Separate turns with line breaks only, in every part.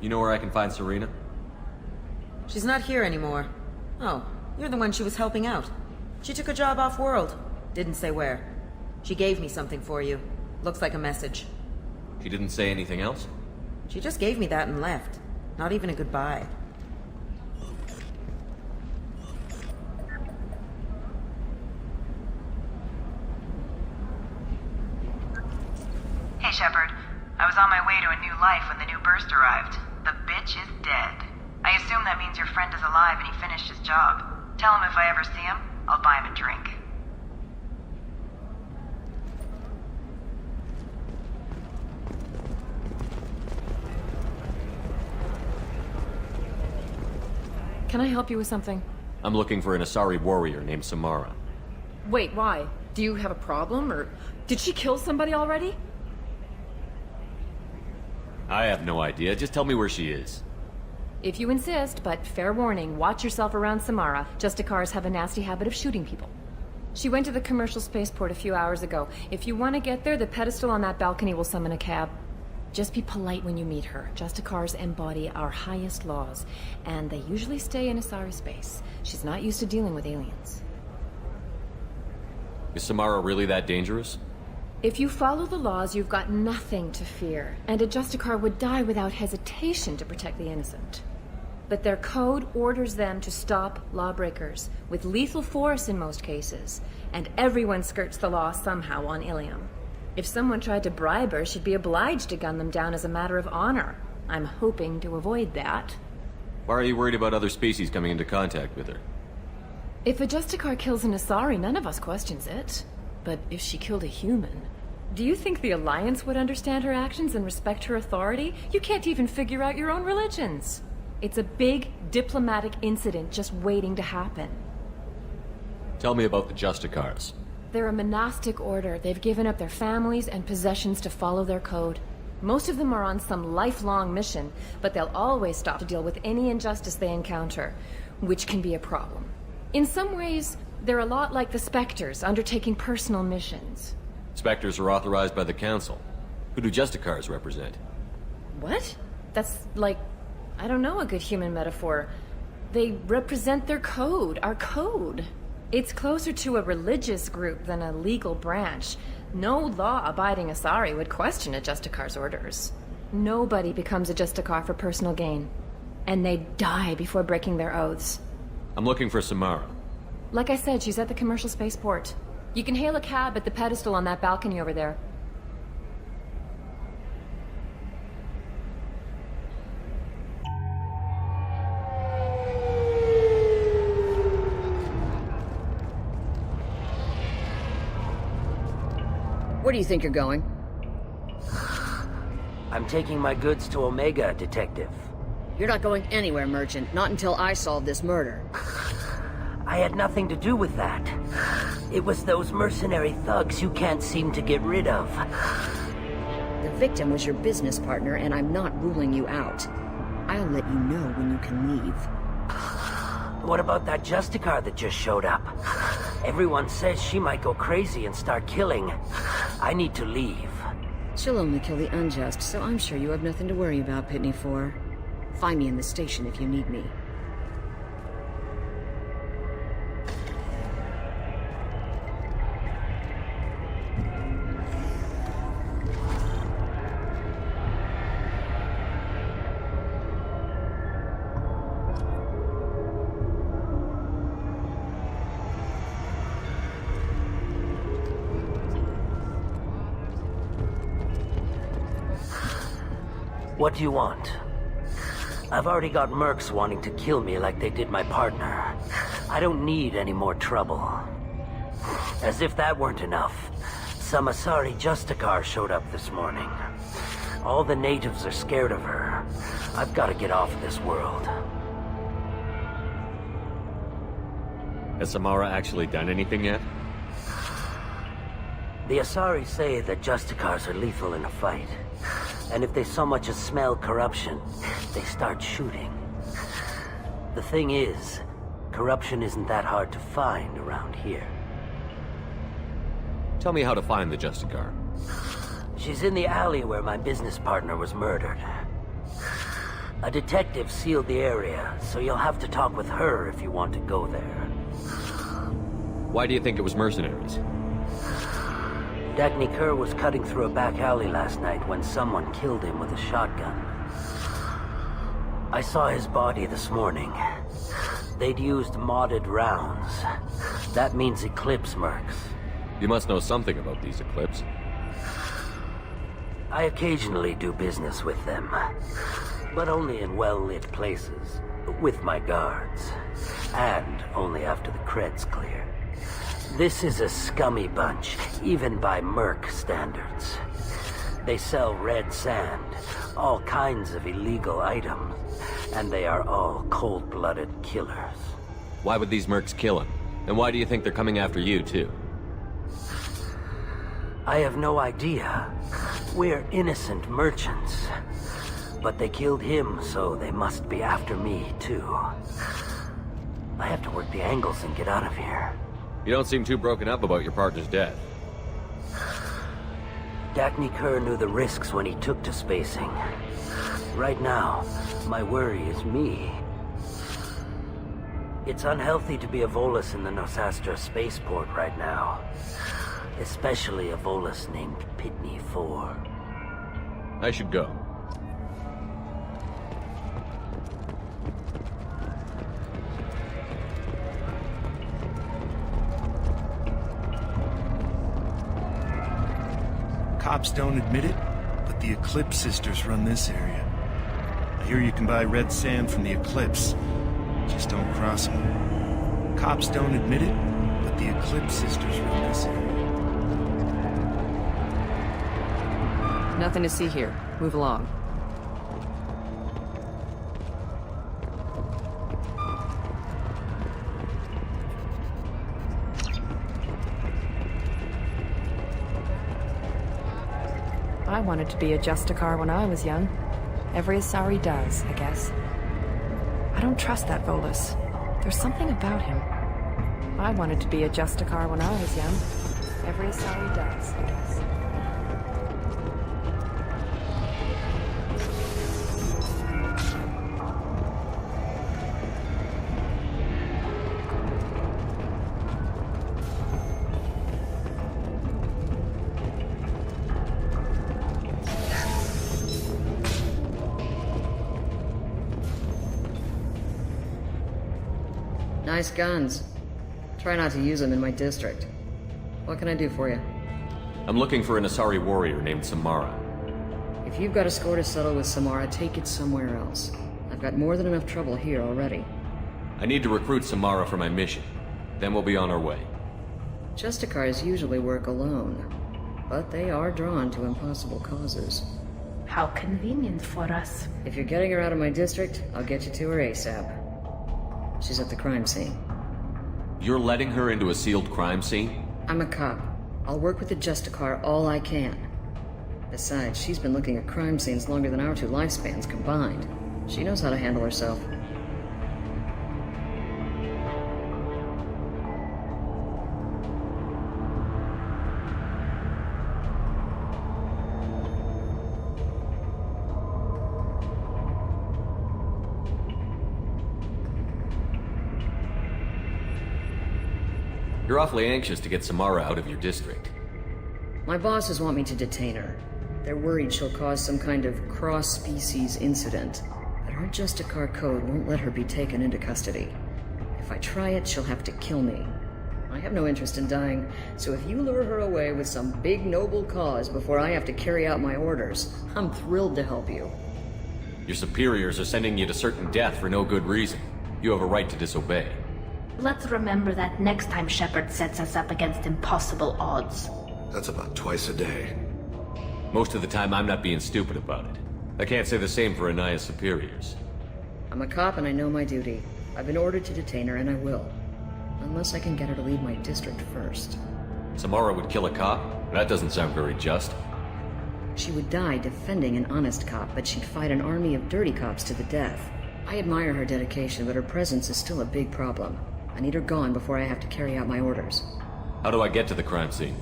You know where I can find Serena?
She's not here anymore. Oh, you're the one she was helping out. She took a job off-world. Didn't say where. She gave me something for you. Looks like a message.
She didn't say anything else?
She just gave me that and left. Not even a goodbye.
Hey, Shepard. I was on my way to a new life when the new burst arrived. The bitch is dead. I assume that means your friend is alive and he finished his job. Tell him if I ever see him, I'll buy him a drink.
Can I help you with something?
I'm looking for an Asari warrior named Samara.
Wait, why? Do you have a problem, or did she kill somebody already?
I have no idea. Just tell me where she is.
If you insist, but fair warning, watch yourself around Samara. Justicars have a nasty habit of shooting people. She went to the commercial spaceport a few hours ago. If you want to get there, the pedestal on that balcony will summon a cab. Just be polite when you meet her. Justicars embody our highest laws, and they usually stay in Asari space. She's not used to dealing with aliens.
Is Samara really that dangerous?
If you follow the laws, you've got nothing to fear, and a Justicar would die without hesitation to protect the innocent. But their code orders them to stop lawbreakers, with lethal force in most cases, and everyone skirts the law somehow on Ilium. If someone tried to bribe her, she'd be obliged to gun them down as a matter of honor. I'm hoping to avoid that.
Why are you worried about other species coming into contact with her?
If a Justicar kills an Asari, none of us questions it. But if she killed a human, do you think the Alliance would understand her actions and respect her authority? You can't even figure out your own religions. It's a big diplomatic incident just waiting to happen.
Tell me about the Justicars.
They're a monastic order. They've given up their families and possessions to follow their code. Most of them are on some lifelong mission, but they'll always stop to deal with any injustice they encounter, which can be a problem. In some ways, they're a lot like the Spectres, undertaking personal missions.
Spectres are authorized by the Council. Who do Justicars represent?
What? That's like, I don't know, a good human metaphor. They represent their code, our code. It's closer to a religious group than a legal branch. No law-abiding Asari would question a Justicar's orders. Nobody becomes a Justicar for personal gain. And they die before breaking their oaths.
I'm looking for Samara.
Like I said, she's at the commercial spaceport. You can hail a cab at the pedestal on that balcony over there.
Where do you think you're going?
I'm taking my goods to Omega, Detective.
You're not going anywhere, Merchant. Not until I solve this murder.
I had nothing to do with that. It was those mercenary thugs you can't seem to get rid of.
The victim was your business partner, and I'm not ruling you out. I'll let you know when you can leave.
What about that Justicar that just showed up? Everyone says she might go crazy and start killing. I need to leave.
She'll only kill the unjust, so I'm sure you have nothing to worry about, Pitney 4. Find me in the station if you need me.
What do you want? I've already got mercs wanting to kill me like they did my partner. I don't need any more trouble. As if that weren't enough, some Asari Justicar showed up this morning. All the natives are scared of her. I've got to get off this world.
Has Samara actually done anything yet?
The Asari say that Justicars are lethal in a fight. And if they so much as smell corruption, they start shooting. The thing is, corruption isn't that hard to find around here.
Tell me how to find the Justicar.
She's in the alley where my business partner was murdered. A detective sealed the area, so you'll have to talk with her if you want to go there.
Why do you think it was mercenaries?
Dagny Kerr was cutting through a back alley last night when someone killed him with a shotgun. I saw his body this morning. They'd used modded rounds. That means Eclipse mercs.
You must know something about these Eclipse.
I occasionally do business with them, but only in well-lit places, with my guards, and only after the cred's clear. This is a scummy bunch, even by merc standards. They sell red sand, all kinds of illegal items, and they are all cold-blooded killers.
Why would these mercs kill him? And why do you think they're coming after you, too?
I have no idea. We're innocent merchants. But they killed him, so they must be after me, too. I have to work the angles and get out of here.
You don't seem too broken up about your partner's death.
Dagny Kerr knew the risks when he took to spacing. Right now, my worry is me. It's unhealthy to be a Volus in the Nosastra spaceport right now. Especially a Volus named Pitney 4.
I should go.
Cops don't admit it, but the Eclipse sisters run this area. I hear you can buy red sand from the Eclipse. Just don't cross them. Cops don't admit it, but the Eclipse sisters run this area.
Nothing to see here. Move along. I wanted to be a Justicar when I was young. Every Asari does, I guess. I don't trust that Volus. There's something about him. I wanted to be a Justicar when I was young. Every Asari does, I guess.
Nice guns. Try not to use them in my district. What can I do for you?
I'm looking for an Asari warrior named Samara.
If you've got a score to settle with Samara, take it somewhere else. I've got more than enough trouble here already.
I need to recruit Samara for my mission. Then we'll be on our way.
Justicars usually work alone, but they are drawn to impossible causes.
How convenient for us.
If you're getting her out of my district, I'll get you to her ASAP. She's at the crime scene.
You're letting her into a sealed crime scene?
I'm a cop. I'll work with the Justicar all I can. Besides, she's been looking at crime scenes longer than our two lifespans combined. She knows how to handle herself.
You're awfully anxious to get Samara out of your district.
My bosses want me to detain her. They're worried she'll cause some kind of cross-species incident, but her Justicar code won't let her be taken into custody. If I try it, she'll have to kill me. I have no interest in dying, so if you lure her away with some big noble cause before I have to carry out my orders, I'm thrilled to help you.
Your superiors are sending you to certain death for no good reason. You have a right to disobey.
Let's remember that next time Shepard sets us up against impossible odds.
That's about twice a day.
Most of the time, I'm not being stupid about it. I can't say the same for Anaya's superiors.
I'm a cop and I know my duty. I've been ordered to detain her and I will. Unless I can get her to leave my district first.
Samara would kill a cop? That doesn't sound very just.
She would die defending an honest cop, but she'd fight an army of dirty cops to the death. I admire her dedication, but her presence is still a big problem. I need her gone before I have to carry out my orders.
How do I get to the crime scene?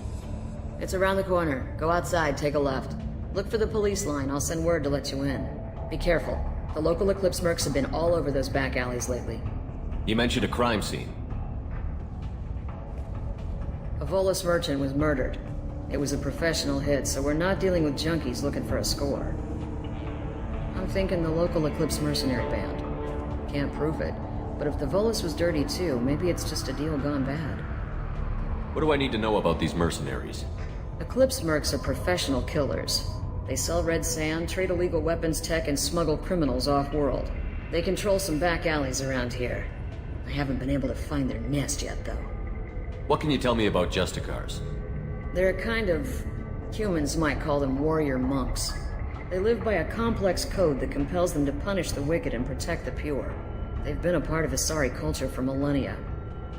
It's around the corner. Go outside, take a left. Look for the police line. I'll send word to let you in. Be careful. The local Eclipse mercs have been all over those back alleys lately.
You mentioned a crime scene.
A Volus merchant was murdered. It was a professional hit, so we're not dealing with junkies looking for a score. I'm thinking the local Eclipse mercenary band. Can't prove it, but if the Volus was dirty too, maybe it's just a deal gone bad.
What do I need to know about these mercenaries?
Eclipse mercs are professional killers. They sell red sand, trade illegal weapons tech, and smuggle criminals off-world. They control some back alleys around here. I haven't been able to find their nest yet, though.
What can you tell me about Justicars?
They're a kind of... humans might call them warrior monks. They live by a complex code that compels them to punish the wicked and protect the pure. They've been a part of Asari culture for millennia.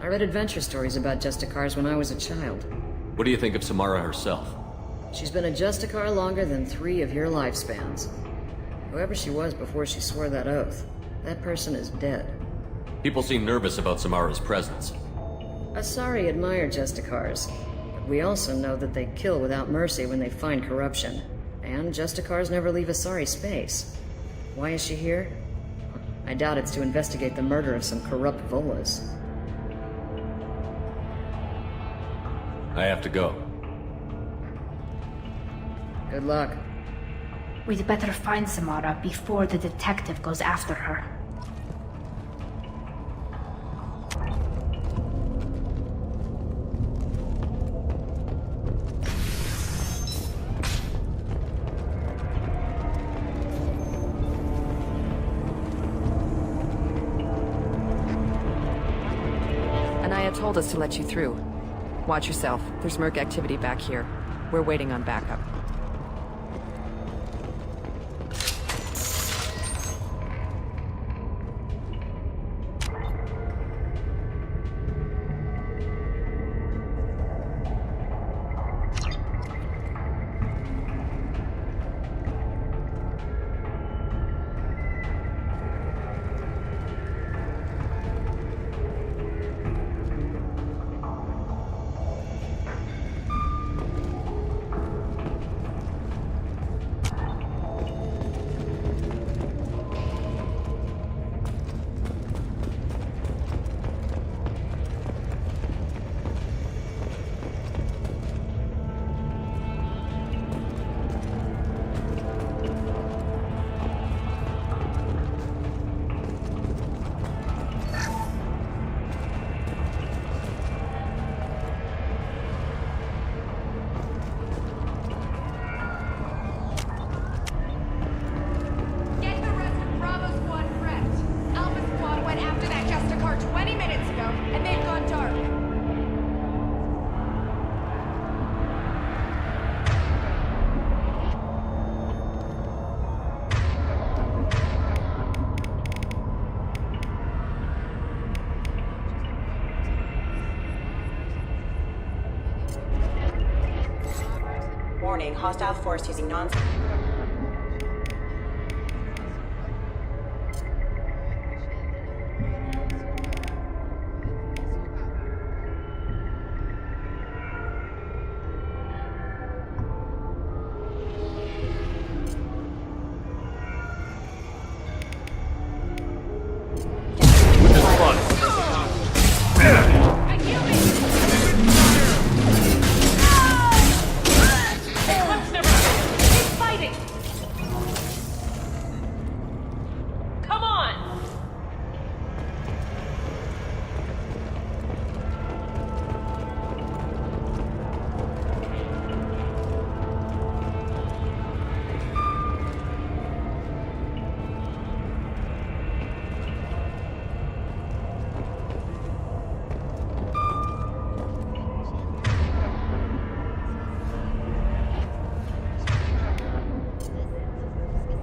I read adventure stories about Justicars when I was a child.
What do you think of Samara herself?
She's been a Justicar longer than 3 of your lifespans. Whoever she was before she swore that oath, that person is dead.
People seem nervous about Samara's presence.
Asari admire Justicars, but we also know that they kill without mercy when they find corruption. And Justicars never leave Asari space. Why is she here? I doubt it's to investigate the murder of some corrupt Volas.
I have to go.
Good luck.
We'd better find Samara before the detective goes after her.
Anaya told us to let you through. Watch yourself. There's merc activity back here. We're waiting on backup.
Warning, hostile force using non...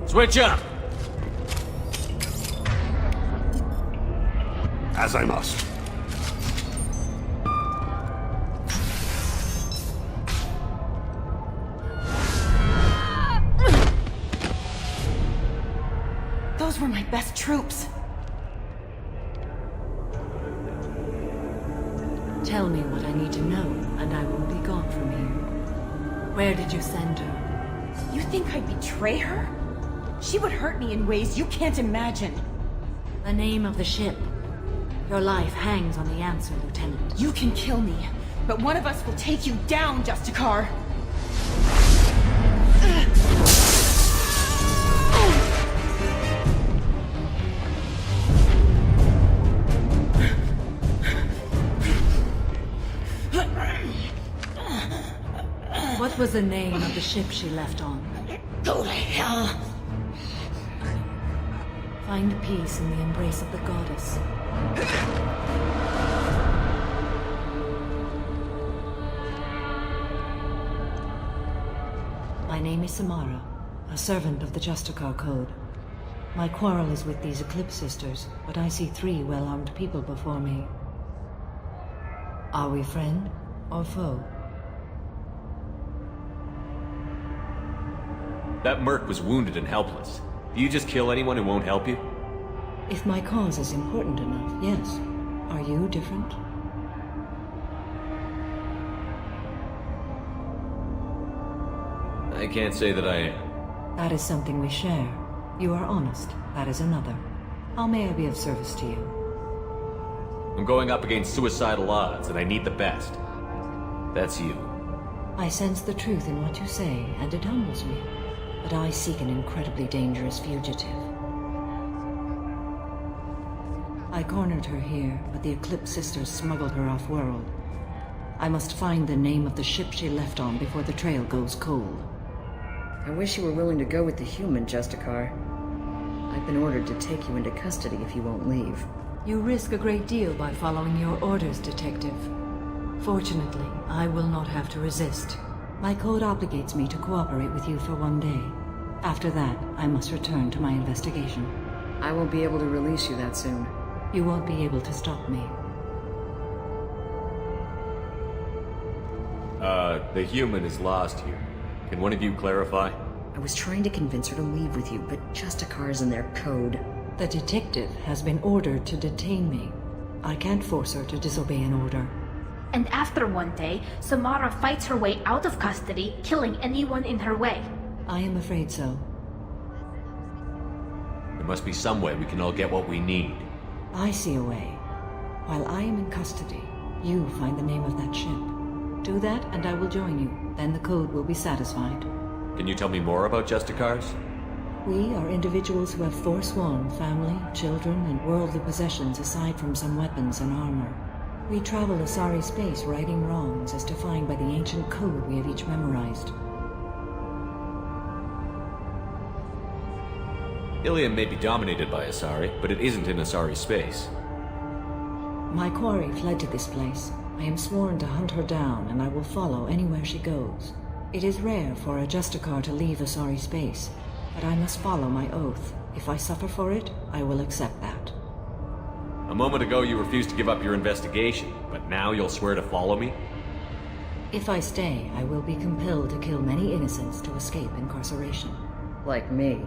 Switch up!
As I must.
Those were my best troops.
Tell me what I need to know, and I will be gone from here. Where did you send her?
You think I'd betray her?
She would hurt me in ways you can't imagine.
The name of the ship. Your life hangs on the answer, Lieutenant.
You can kill me, but one of us will take you down, Justicar.
What was the name of the ship she left on?
Go to hell.
Find peace in the embrace of the goddess. My name is Samara, a servant of the Justicar Code. My quarrel is with these Eclipse Sisters, but I see 3 well-armed people before me. Are we friend or foe?
That merc was wounded and helpless. Do you just kill anyone who won't help you?
If my cause is important enough, yes. Are you different?
I can't say that I am.
That is something we share. You are honest. That is another. How may I be of service to you?
I'm going up against suicidal odds, and I need the best. That's you.
I sense the truth in what you say, and it humbles me. But I seek an incredibly dangerous fugitive. I cornered her here, but the Eclipse Sisters smuggled her off-world. I must find the name of the ship she left on before the trail goes cold.
I wish you were willing to go with the human, Justicar. I've been ordered to take you into custody if you won't leave.
You risk a great deal by following your orders, Detective. Fortunately, I will not have to resist. My code obligates me to cooperate with you for 1 day. After that, I must return to my investigation.
I won't be able to release you that soon.
You won't be able to stop me.
The human is lost here. Can one of you clarify?
I was trying to convince her to leave with you, but Justicar's in their code.
The detective has been ordered to detain me. I can't force her to disobey an order.
And after 1 day, Samara fights her way out of custody, killing anyone in her way.
I am afraid so.
There must be some way we can all get what we need.
I see a way. While I am in custody, you find the name of that ship. Do that, and I will join you. Then the code will be satisfied.
Can you tell me more about Justicars?
We are individuals who have forsworn family, children, and worldly possessions aside from some weapons and armor. We travel a sorry space righting wrongs as defined by the ancient code we have each memorized.
Ilium may be dominated by Asari, but it isn't in Asari space.
My quarry fled to this place. I am sworn to hunt her down, and I will follow anywhere she goes. It is rare for a Justicar to leave Asari space, but I must follow my oath. If I suffer for it, I will accept that.
A moment ago you refused to give up your investigation, but now you'll swear to follow me?
If I stay, I will be compelled to kill many innocents to escape incarceration.
Like me.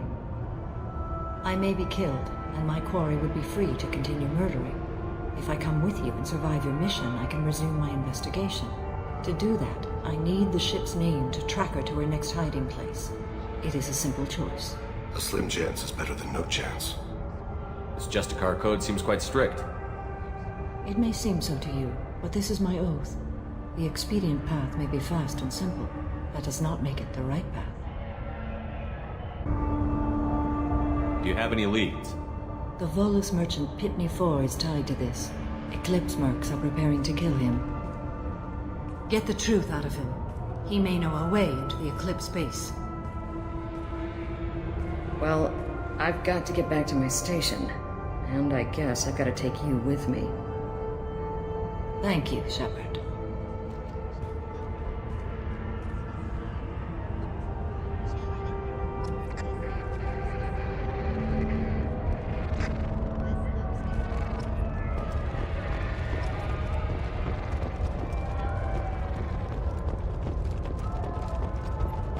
I may be killed, and my quarry would be free to continue murdering. If I come with you and survive your mission, I can resume my investigation. To do that, I need the ship's name to track her to her next hiding place. It is a simple choice.
A slim chance is better than no chance.
This Justicar code seems quite strict.
It may seem so to you, but this is my oath. The expedient path may be fast and simple. That does not make it the right path.
Do you have any leads?
The Volus merchant Pitney IV is tied to this. Eclipse mercs are preparing to kill him. Get the truth out of him. He may know a way into the Eclipse base.
Well, I've got to get back to my station. And I guess I've got to take you with me.
Thank you, Shepard.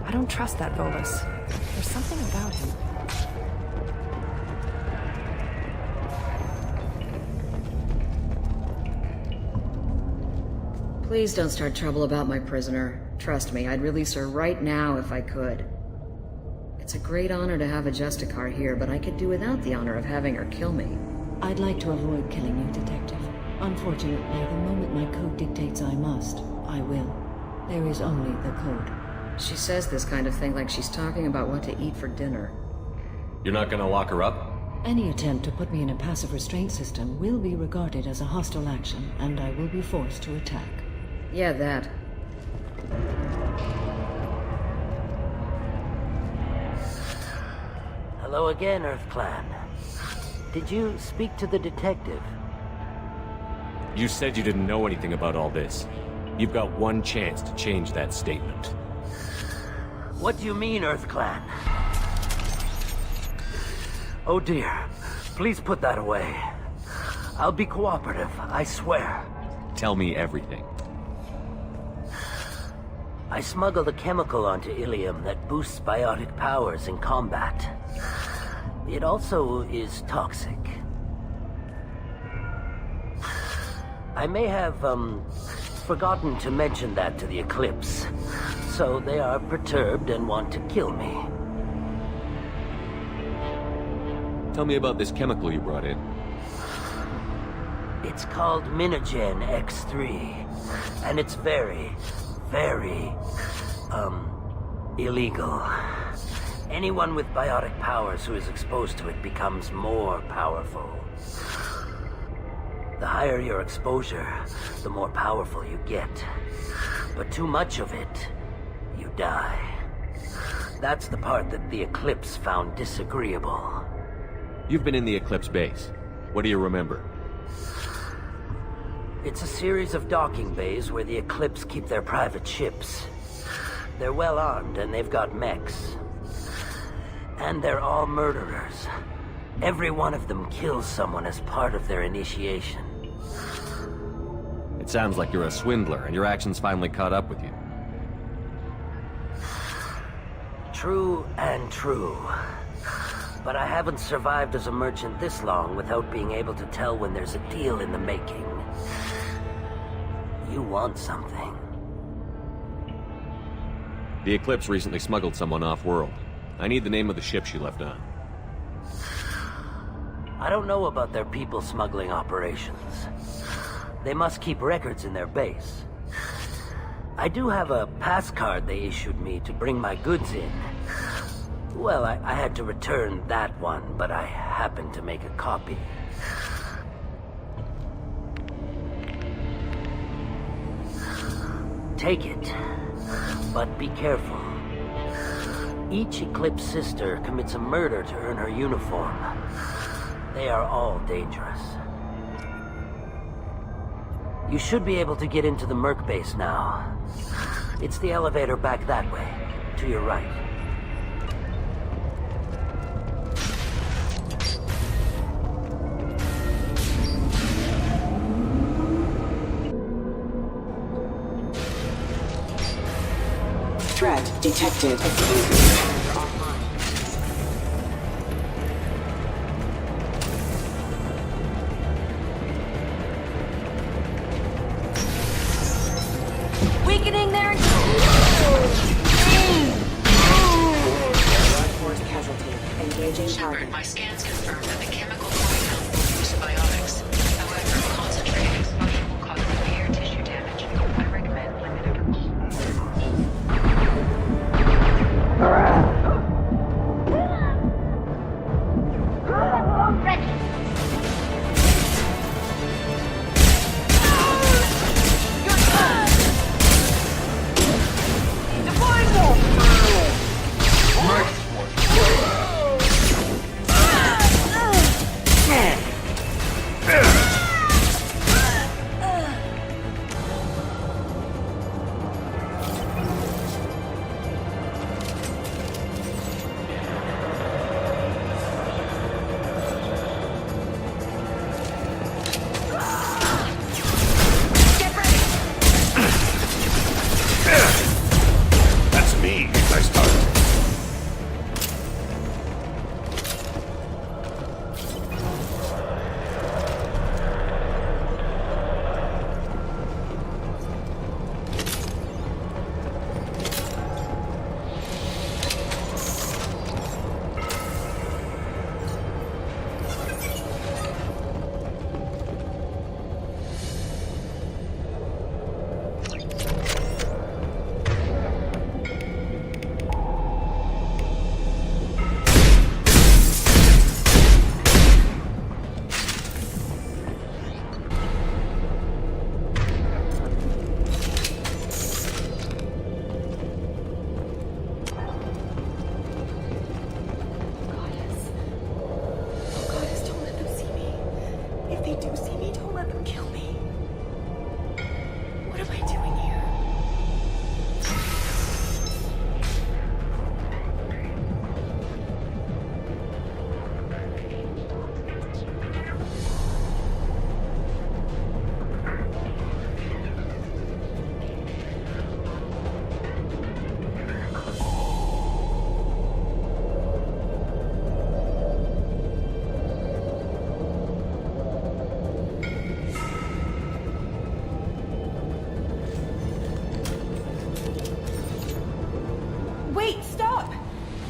I don't trust that Volus. There's something about him.
Please don't start trouble about my prisoner. Trust me, I'd release her right now if I could. It's a great honor to have a Justicar here, but I could do without the honor of having her kill me.
I'd like to avoid killing you, Detective. Unfortunately, the moment my code dictates I must, I will. There is only the code.
She says this kind of thing like she's talking about what to eat for dinner.
You're not gonna lock her up?
Any attempt to put me in a passive restraint system will be regarded as a hostile action, and I will be forced to attack.
Yeah, that.
Hello again, Earth Clan. Did you speak to the detective?
You said you didn't know anything about all this. You've got one chance to change that statement.
What do you mean, Earth Clan? Oh dear. Please put that away. I'll be cooperative, I swear.
Tell me everything.
I smuggled a chemical onto Ilium that boosts biotic powers in combat. It also is toxic. I may have, forgotten to mention that to the Eclipse, so they are perturbed and want to kill me.
Tell me about this chemical you brought in.
It's called Minogen X3, and it's very, very, illegal. Anyone with biotic powers who is exposed to it becomes more powerful. The higher your exposure, the more powerful you get. But too much of it, you die. That's the part that the Eclipse found disagreeable.
You've been in the Eclipse base. What do you remember?
It's a series of docking bays where the Eclipse keep their private ships. They're well armed and they've got mechs. And they're all murderers. Every one of them kills someone as part of their initiation.
It sounds like you're a swindler and your actions finally caught up with you.
True and true. But I haven't survived as a merchant this long without being able to tell when there's a deal in the making. You want something.
The Eclipse recently smuggled someone off-world. I need the name of the ship she left on.
I don't know about their people smuggling operations. They must keep records in their base. I do have a pass card they issued me to bring my goods in. Well, I had to return that one, but I happened to make a copy. Take it, but be careful. Each Eclipse sister commits a murder to earn her uniform. They are all dangerous. You should be able to get into the Merc base now. It's the elevator back that way, to your right.
Threat detected.
Weakening their...
Force casualty. Engaging target.
My scans confirm that the chemical compound boosts biotics. However, concentrated exposure will cause severe tissue damage. I recommend limited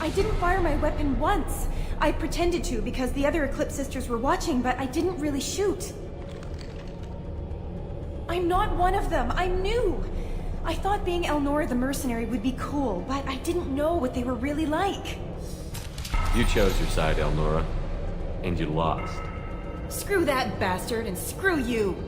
I didn't fire my weapon once. I pretended to because the other Eclipse sisters were watching, but I didn't really shoot. I'm not one of them. I'm new. I thought being Elnora the mercenary would be cool, but I didn't know what they were really like.
You chose your side, Elnora. And you lost.
Screw that bastard, and screw you!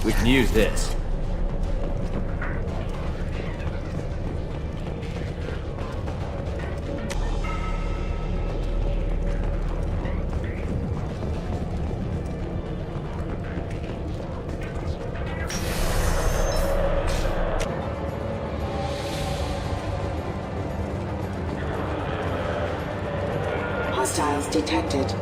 We can use this.
Hostiles detected.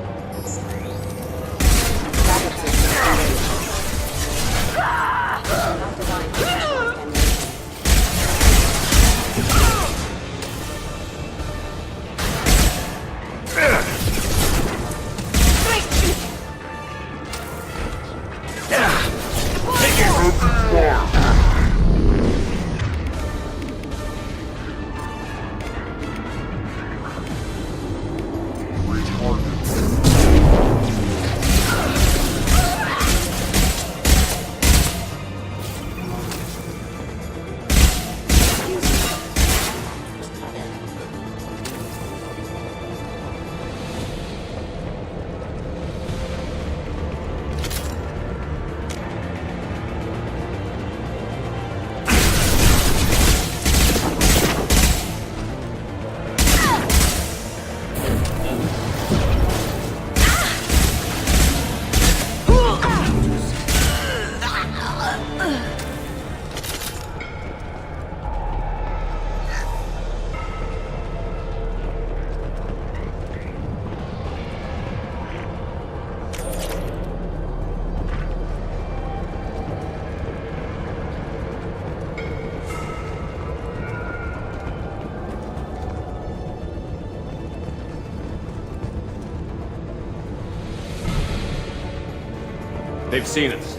They've seen us.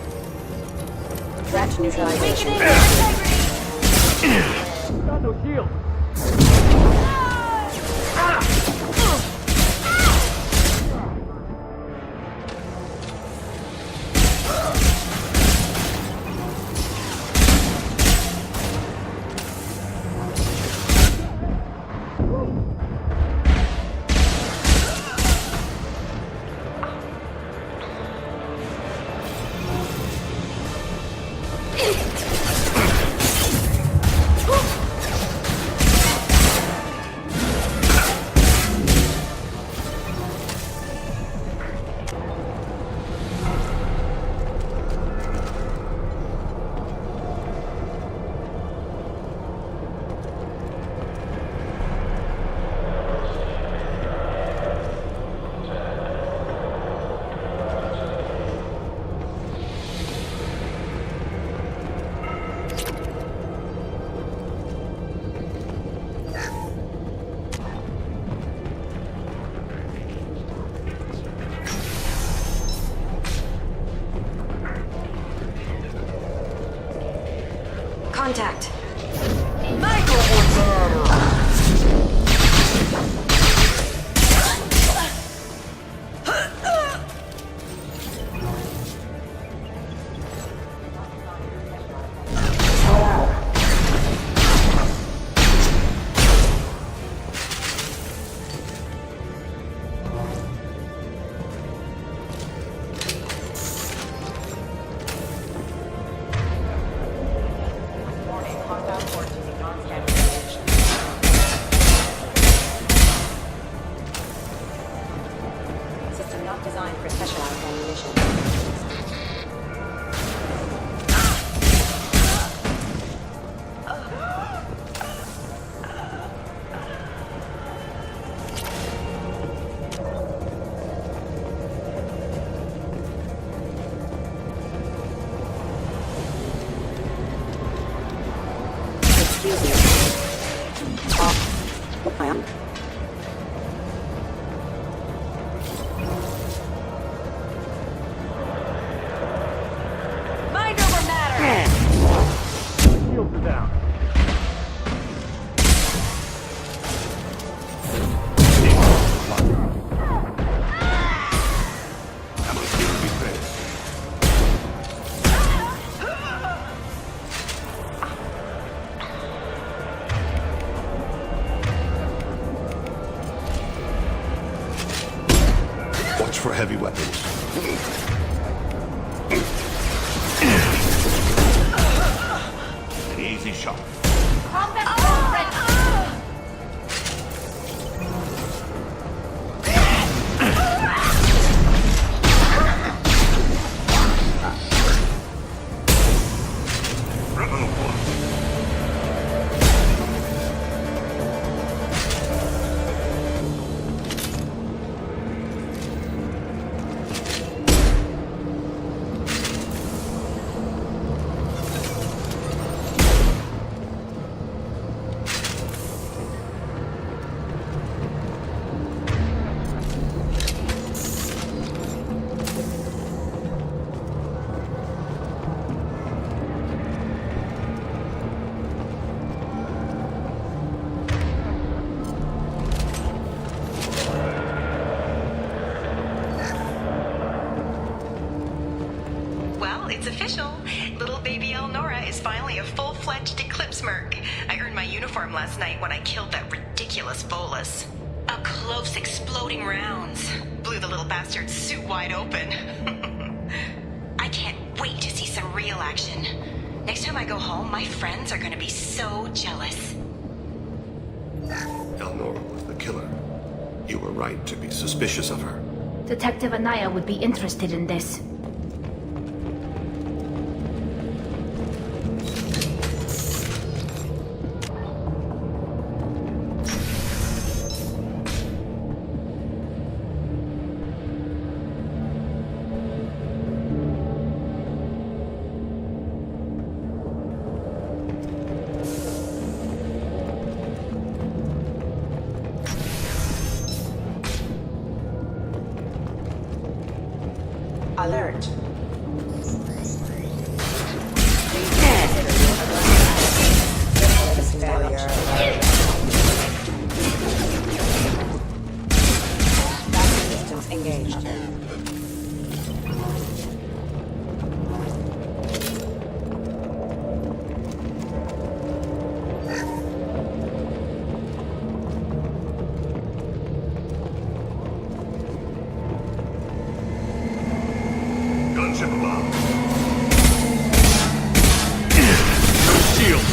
Threat neutralization.
Got no shield.
Contact.
Down.
Watch for heavy weapons. An easy shot.
Combat drone ready.
Well, it's official. Little baby Elnora is finally a full-fledged Eclipse merc. I earned my uniform last night when I killed that ridiculous Volus. Up close, exploding rounds. Blew the little bastard's suit wide open. I can't wait to see some real action. Next time I go home, my friends are gonna be so jealous.
Elnora was the killer. You were right to be suspicious of her.
Detective Anaya would be interested in this.
Alert. Failure. Backup systems engaged.
Gunship above.
Shield!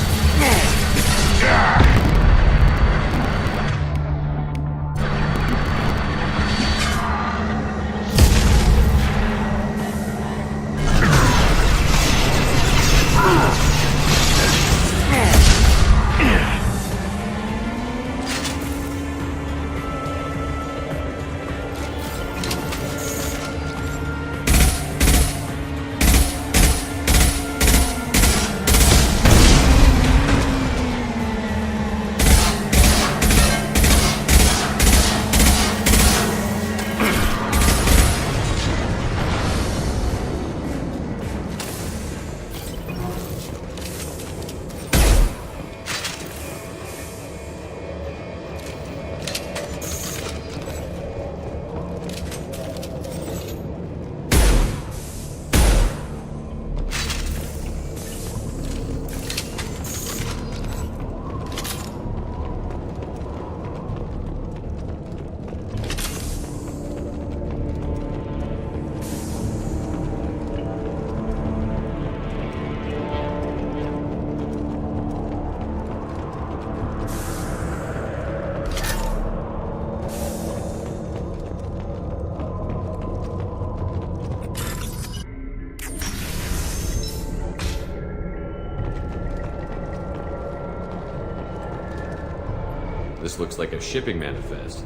This looks like a shipping manifest.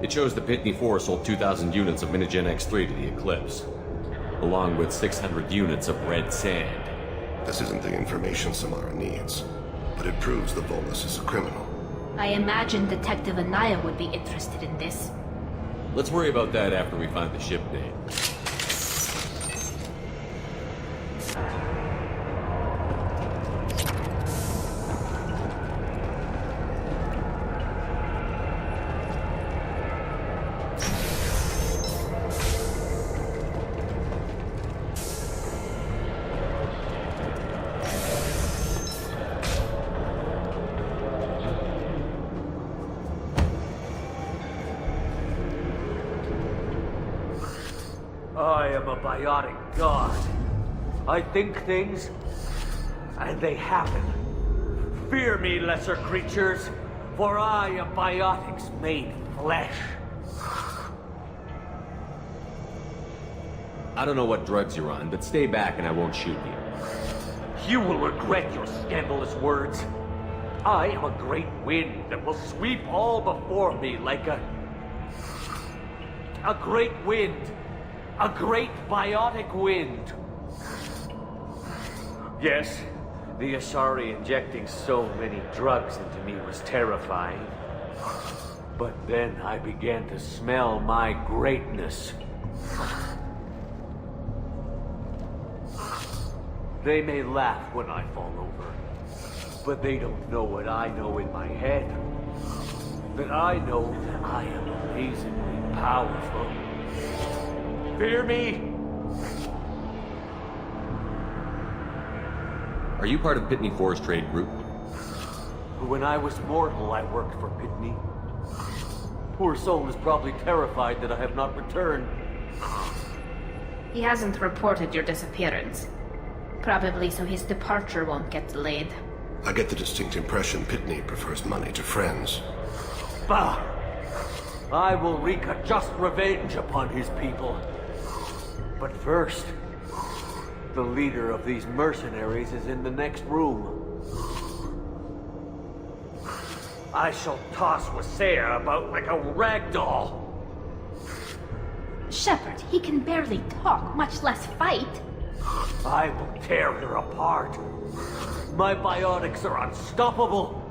It shows the Pitney 4 sold 2,000 units of Minigen X3 to the Eclipse, along with 600 units of red sand.
This isn't the information Samara needs, but it proves the Volus is a criminal.
I imagine Detective Anaya would be interested in this.
Let's worry about that after we find the ship name.
I am a biotic god. I think things, and they happen. Fear me, lesser creatures, for I am biotics made flesh.
I don't know what drugs you're on, but stay back and I won't shoot you.
You will regret your scandalous words. I am a great wind that will sweep all before me like a great wind. A great biotic wind. Yes, the Asari injecting so many drugs into me was terrifying. But then I began to smell my greatness. They may laugh when I fall over, but they don't know what I know in my head. That I know that I am amazingly powerful. Fear me?
Are you part of Pitney Four's trade group?
When I was mortal, I worked for Pitney. Poor soul is probably terrified that I have not returned.
He hasn't reported your disappearance. Probably so his departure won't get delayed.
I get the distinct impression Pitney prefers money to friends.
Bah! I will wreak a just revenge upon his people. But first, the leader of these mercenaries is in the next room. I shall toss Wasea about like a rag doll.
Shepard, he can barely talk, much less fight.
I will tear her apart. My biotics are unstoppable.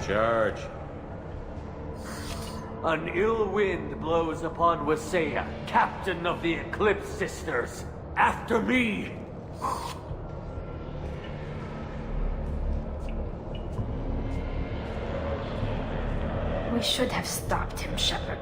Charge.
An ill wind blows upon Wasea, captain of the Eclipse Sisters. After me!
We should have stopped him, Shepard.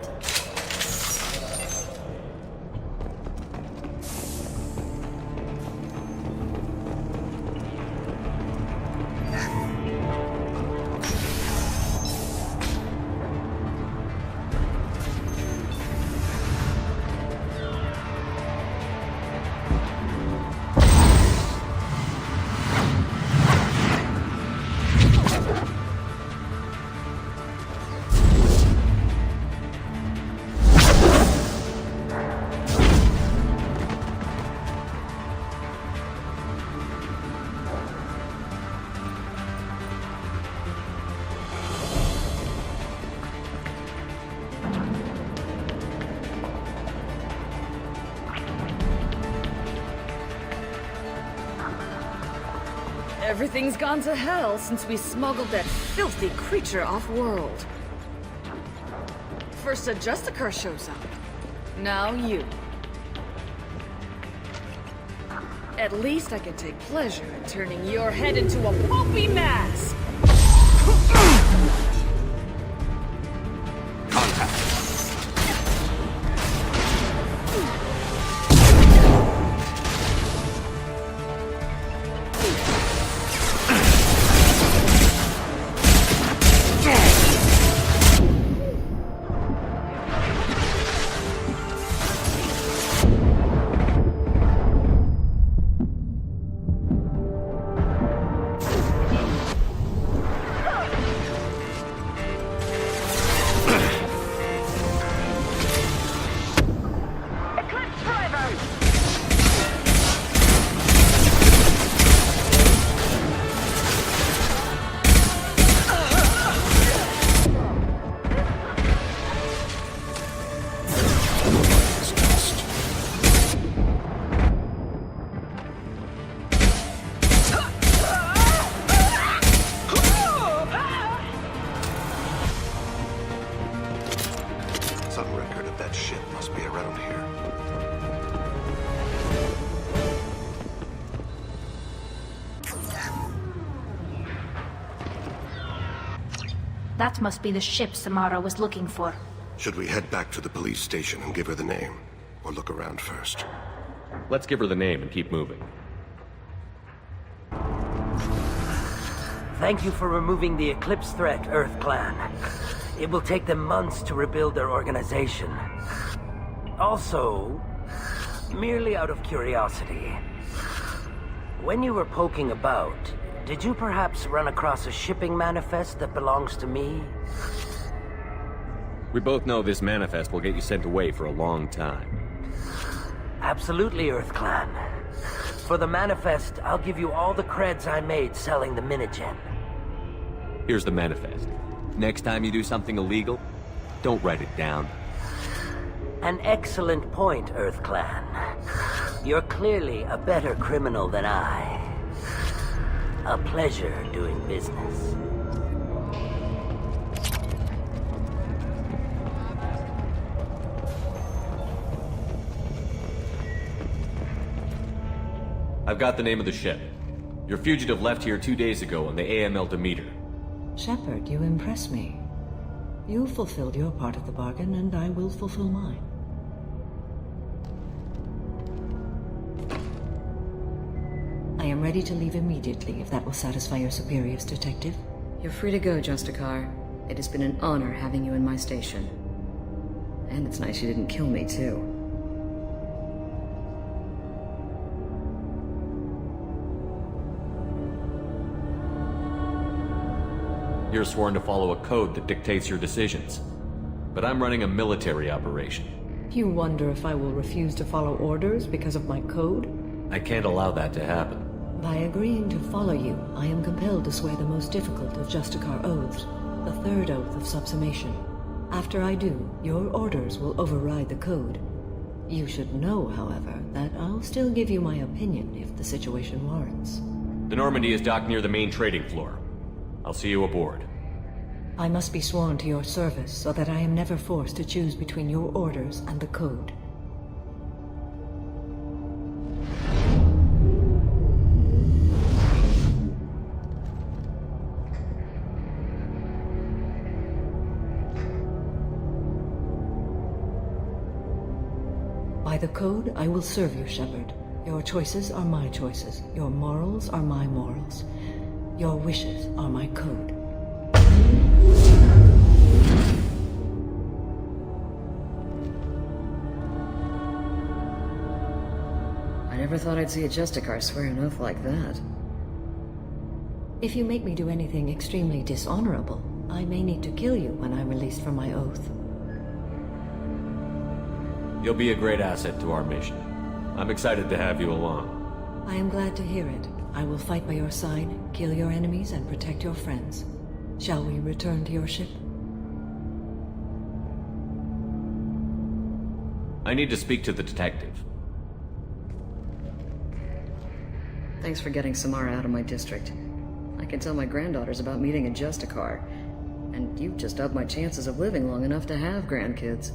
Everything's gone to hell since we smuggled that filthy creature off-world. First a Justicar shows up. Now you. At least I can take pleasure in turning your head into a pulpy mass!
That must be the ship Samara was looking for.
Should we head back to the police station and give her the name? Or look around first?
Let's give her the name and keep moving.
Thank you for removing the Eclipse threat, Earth Clan. It will take them months to rebuild their organization. Also, merely out of curiosity, when you were poking about, did you perhaps run across a shipping manifest that belongs to me?
We both know this manifest will get you sent away for a long time.
Absolutely, Earth Clan. For the manifest, I'll give you all the creds I made selling the Minigen.
Here's the manifest. Next time you do something illegal, don't write it down.
An excellent point, Earth Clan. You're clearly a better criminal than I. A pleasure doing business.
I've got the name of the ship. Your fugitive left here 2 days ago on the AML Demeter.
Shepard, you impress me. You fulfilled your part of the bargain, and I will fulfill mine. I am ready to leave immediately, if that will satisfy your superiors, Detective.
You're free to go, Justicar. It has been an honor having you in my station. And it's nice you didn't kill me, too.
You're sworn to follow a code that dictates your decisions. But I'm running a military operation.
You wonder if I will refuse to follow orders because of my code?
I can't allow that to happen.
By agreeing to follow you, I am compelled to swear the most difficult of Justicar oaths, the third oath of subsumation. After I do, your orders will override the code. You should know, however, that I'll still give you my opinion if the situation warrants.
The Normandy is docked near the main trading floor. I'll see you aboard.
I must be sworn to your service so that I am never forced to choose between your orders and the code. By the code, I will serve you, Shepard. Your choices are my choices. Your morals are my morals. Your wishes are my code.
I never thought I'd see a Justicar swear an oath like that.
If you make me do anything extremely dishonorable, I may need to kill you when I'm released from my oath.
You'll be a great asset to our mission. I'm excited to have you along.
I am glad to hear it. I will fight by your side, kill your enemies, and protect your friends. Shall we return to your ship?
I need to speak to the detective.
Thanks for getting Samara out of my district. I can tell my granddaughters about meeting a Justicar, and you've just upped my chances of living long enough to have grandkids.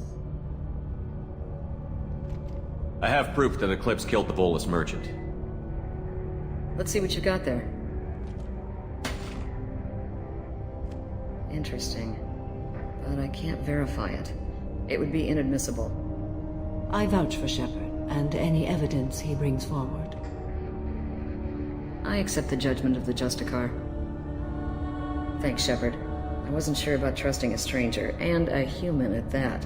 I have proof that Eclipse killed the Volus merchant.
Let's see what you got there. Interesting. But I can't verify it. It would be inadmissible.
I vouch for Shepard, and any evidence he brings forward.
I accept the judgment of the Justicar. Thanks, Shepard. I wasn't sure about trusting a stranger, and a human at that.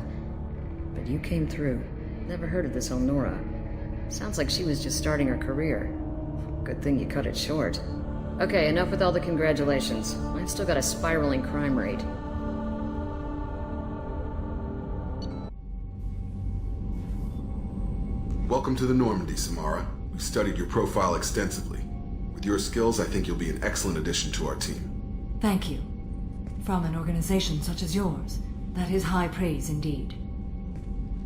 But you came through. Never heard of this Elnora. Sounds like she was just starting her career. Good thing you cut it short. Okay, enough with all the congratulations. I've still got a spiraling crime rate.
Welcome to the Normandy, Samara. We've studied your profile extensively. With your skills, I think you'll be an excellent addition to our team.
Thank you. From an organization such as yours, that is high praise indeed.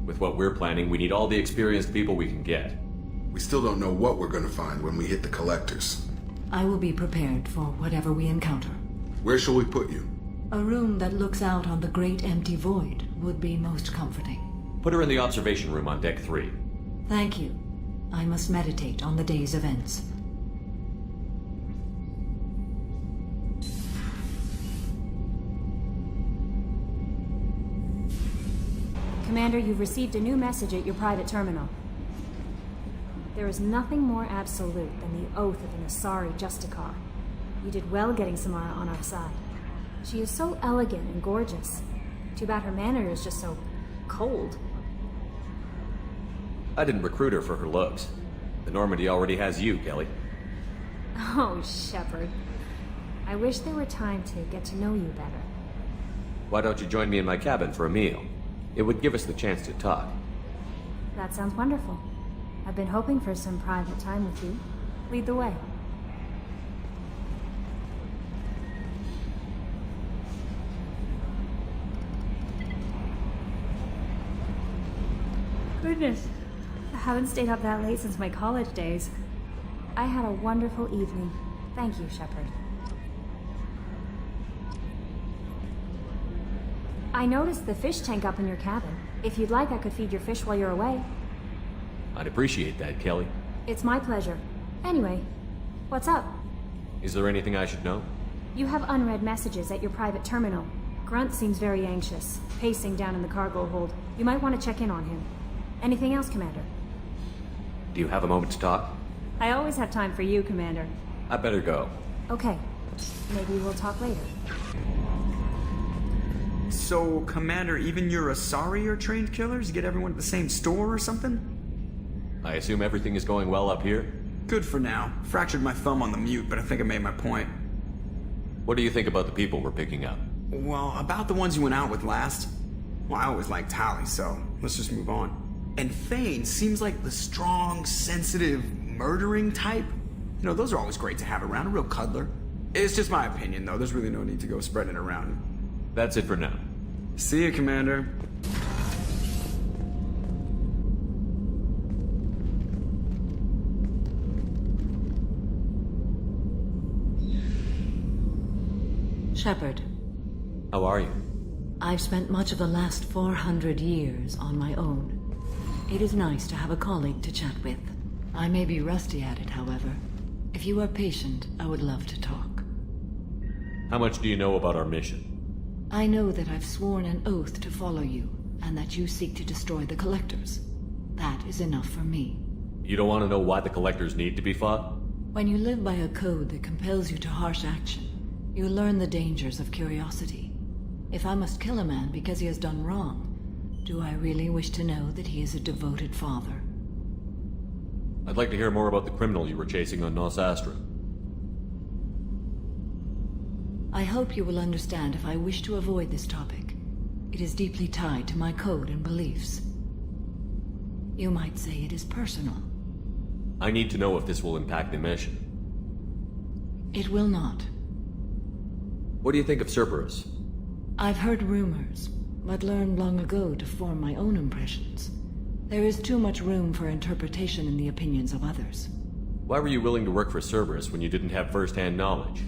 With what we're planning, we need all the experienced people we can get.
We still don't know what we're going to find when we hit the collectors.
I will be prepared for whatever we encounter.
Where shall we put you?
A room that looks out on the great empty void would be most comforting.
Put her in the observation room on Deck 3.
Thank you. I must meditate on the day's events.
Commander, you've received a new message at your private terminal. There is nothing more absolute than the oath of an Asari Justicar. You did well getting Samara on our side. She is so elegant and gorgeous. Too bad her manner is just so cold.
I didn't recruit her for her looks. The Normandy already has you, Kelly.
Oh, Shepard. I wish there were time to get to know you better.
Why don't you join me in my cabin for a meal? It would give us the chance to talk.
That sounds wonderful. I've been hoping for some private time with you. Lead the way. Goodness, I haven't stayed up that late since my college days. I had a wonderful evening. Thank you, Shepard. I noticed the fish tank up in your cabin. If you'd like, I could feed your fish while you're away.
I'd appreciate that, Kelly.
It's my pleasure. Anyway, what's up?
Is there anything I should know?
You have unread messages at your private terminal. Grunt seems very anxious, pacing down in the cargo hold. You might want to check in on him. Anything else, Commander?
Do you have a moment to talk?
I always have time for you, Commander.
I better go.
Okay. Maybe we'll talk later.
So, Commander, even your Asari are trained killers? You get everyone at the same store or something?
I assume everything is going well up here?
Good for now. Fractured my thumb on the mute, but I think I made my point.
What do you think about the people we're picking up?
Well, about the ones you went out with last. Well, I always liked Tally, so let's just move on. And Thane seems like the strong, sensitive, murdering type. You know, those are always great to have around, a real cuddler. It's just my opinion, though. There's really no need to go spreading it around.
That's it for now.
See you, Commander.
Shepard.
How are you?
I've spent much of the last 400 years on my own. It is nice to have a colleague to chat with. I may be rusty at it, however. If you are patient, I would love to talk.
How much do you know about our mission?
I know that I've sworn an oath to follow you, and that you seek to destroy the Collectors. That is enough for me.
You don't want to know why the Collectors need to be fought?
When you live by a code that compels you to harsh action, you learn the dangers of curiosity. If I must kill a man because he has done wrong, do I really wish to know that he is a devoted father?
I'd like to hear more about the criminal you were chasing on Nos Astra.
I hope you will understand if I wish to avoid this topic. It is deeply tied to my code and beliefs. You might say it is personal.
I need to know if this will impact the mission.
It will not.
What do you think of Cerberus?
I've heard rumors, but learned long ago to form my own impressions. There is too much room for interpretation in the opinions of others.
Why were you willing to work for Cerberus when you didn't have first-hand knowledge?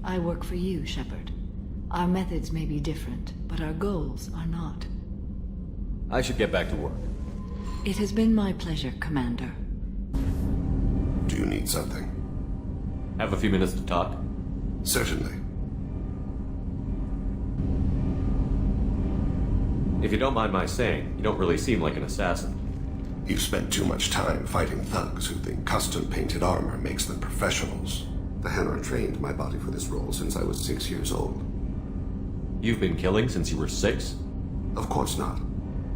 I work for you, Shepard. Our methods may be different, but our goals are not.
I should get back to work.
It has been my pleasure, Commander.
Do you need something?
Have a few minutes to talk?
Certainly.
If you don't mind my saying, you don't really seem like an assassin.
You've spent too much time fighting thugs who think custom-painted armor makes them professionals. The Hanar trained my body for this role since I was 6 years old.
You've been killing since you were 6?
Of course not.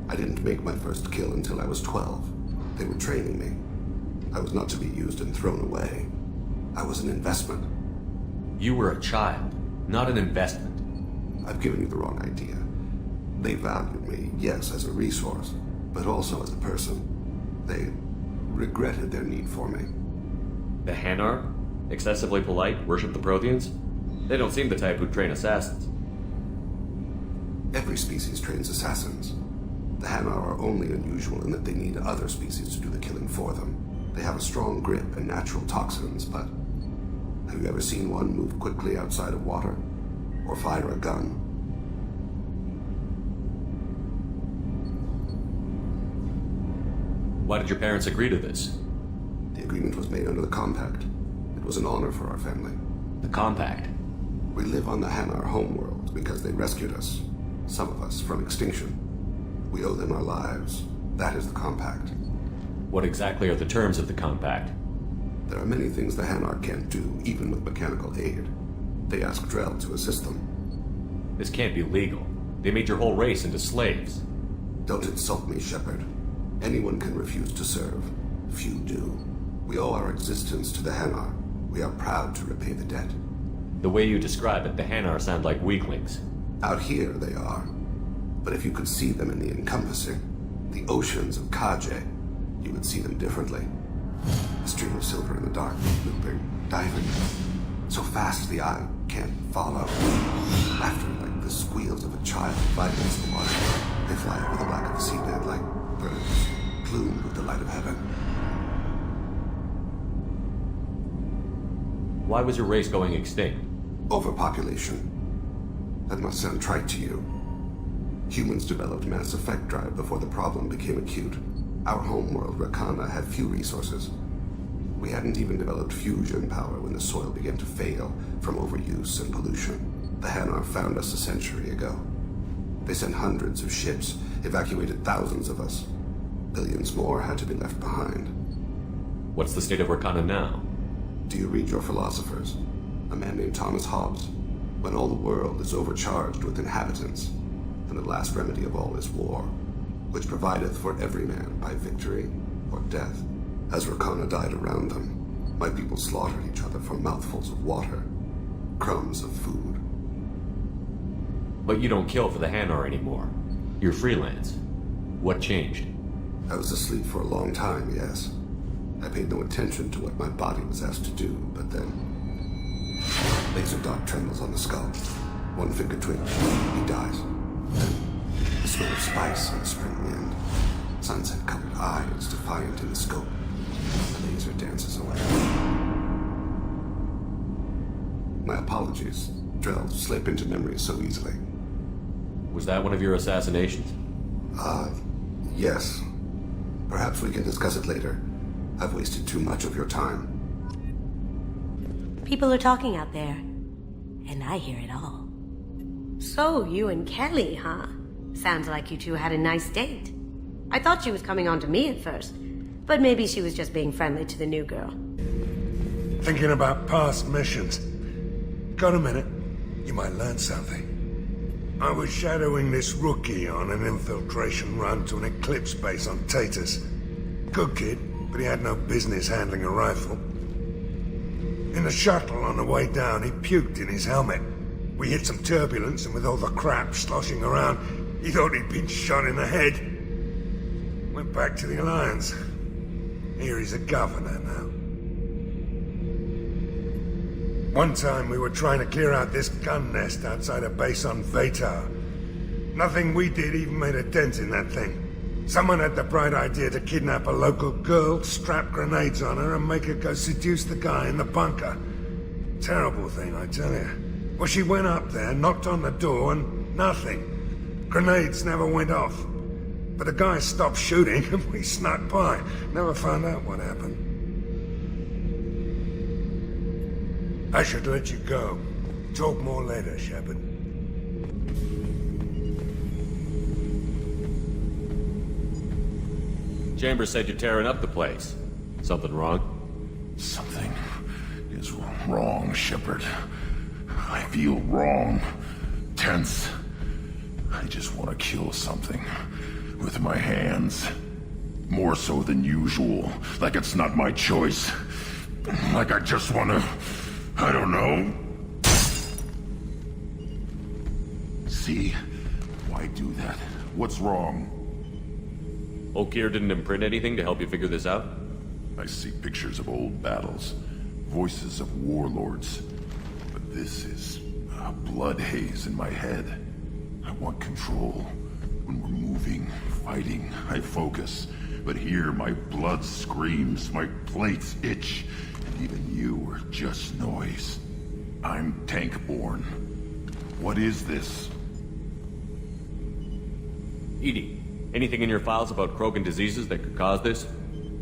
I didn't make my first kill until I was 12. They were training me. I was not to be used and thrown away. I was an investment.
You were a child, not an investment.
I've given you the wrong idea. They valued me, yes, as a resource, but also as a person. They regretted their need for me.
The Hanar? Excessively polite, worship the Protheans? They don't seem the type who'd train assassins.
Every species trains assassins. The Hanar are only unusual in that they need other species to do the killing for them. They have a strong grip and natural toxins, but have you ever seen one move quickly outside of water? Or fire a gun?
Why did your parents agree to this?
The agreement was made under the Compact. It was an honor for our family.
The Compact?
We live on the Hanar homeworld because they rescued us. Some of us from extinction. We owe them our lives. That is the compact.
What exactly are the terms of the compact?
There are many things the Hanar can't do, even with mechanical aid. They ask Drell to assist them.
This can't be legal. They made your whole race into slaves.
Don't insult me, Shepard. Anyone can refuse to serve. Few do. We owe our existence to the Hanar. We are proud to repay the debt.
The way you describe it, the Hanar sound like weaklings.
Out here, they are. But if you could see them in the encompassing, the oceans of Kaje, you would see them differently. A stream of silver in the dark, looping, diving. So fast the eye can't follow. Laughter like the squeals of a child vibrates the water. They fly over the back of the seabed like birds, plumed with the light of heaven.
Why was your race going extinct?
Overpopulation. That must sound trite to you. Humans developed mass effect drive before the problem became acute. Our homeworld, Rakana, had few resources. We hadn't even developed fusion power when the soil began to fail from overuse and pollution. The Hanar found us a century ago. They sent hundreds of ships, evacuated thousands of us. Billions more had to be left behind.
What's the state of Rakana now?
Do you read your philosophers? A man named Thomas Hobbes. When all the world is overcharged with inhabitants, then the last remedy of all is war, which provideth for every man by victory or death. As Rakana died around them, my people slaughtered each other for mouthfuls of water, crumbs of food.
But you don't kill for the Hanar anymore. You're freelance. What changed?
I was asleep for a long time, yes. I paid no attention to what my body was asked to do, but then... Laser dot trembles on the skull. One finger twitch. He dies. Then the smell of spice on the spring wind. Sunset-colored eyes defiant in the scope. The laser dances away. My apologies. Drell slip into memory so easily.
Was that one of your assassinations?
Yes. Perhaps we can discuss it later. I've wasted too much of your time.
People are talking out there, and I hear it all. So, you and Kelly, huh? Sounds like you two had a nice date. I thought she was coming on to me at first, but maybe she was just being friendly to the new girl.
Thinking about past missions. Got a minute? You might learn something. I was shadowing this rookie on an infiltration run to an Eclipse base on Tatus. Good kid, but he had no business handling a rifle. In the shuttle on the way down, he puked in his helmet. We hit some turbulence, and with all the crap sloshing around, he thought he'd been shot in the head. Went back to the Alliance. Here he's a governor now. One time we were trying to clear out this gun nest outside a base on Vatar. Nothing we did even made a dent in that thing. Someone had the bright idea to kidnap a local girl, strap grenades on her, and make her go seduce the guy in the bunker. Terrible thing, I tell you. Well, she went up there, knocked on the door, and nothing. Grenades never went off. But the guy stopped shooting, and we snuck by. Never found out what happened. I should let you go. Talk more later, Shepard.
Chambers said you're tearing up the place. Something wrong?
Something is wrong, Shepard. I feel wrong. Tense. I just want to kill something. With my hands. More so than usual. Like it's not my choice. Like I just want to... I don't know. See? Why do that? What's wrong?
Okeer didn't imprint anything to help you figure this out?
I see pictures of old battles. Voices of warlords. But this is a blood haze in my head. I want control. When we're moving, fighting, I focus. But here my blood screams, my plates itch. Even you are just noise. I'm tank-born. What is this?
EDI, anything in your files about Krogan diseases that could cause this?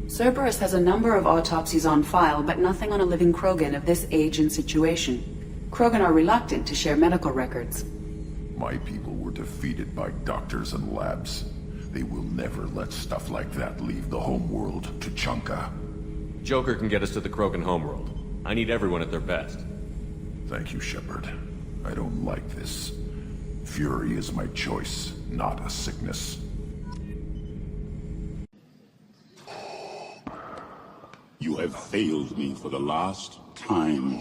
Cerberus has a number of autopsies on file, but nothing on a living Krogan of this age and situation. Krogan are reluctant to share medical records.
My people were defeated by doctors and labs. They will never let stuff like that leave the homeworld to Chunka.
Joker can get us to the Krogan homeworld. I need everyone at their best.
Thank you, Shepard. I don't like this. Fury is my choice, not a sickness.
You have failed me for the last time.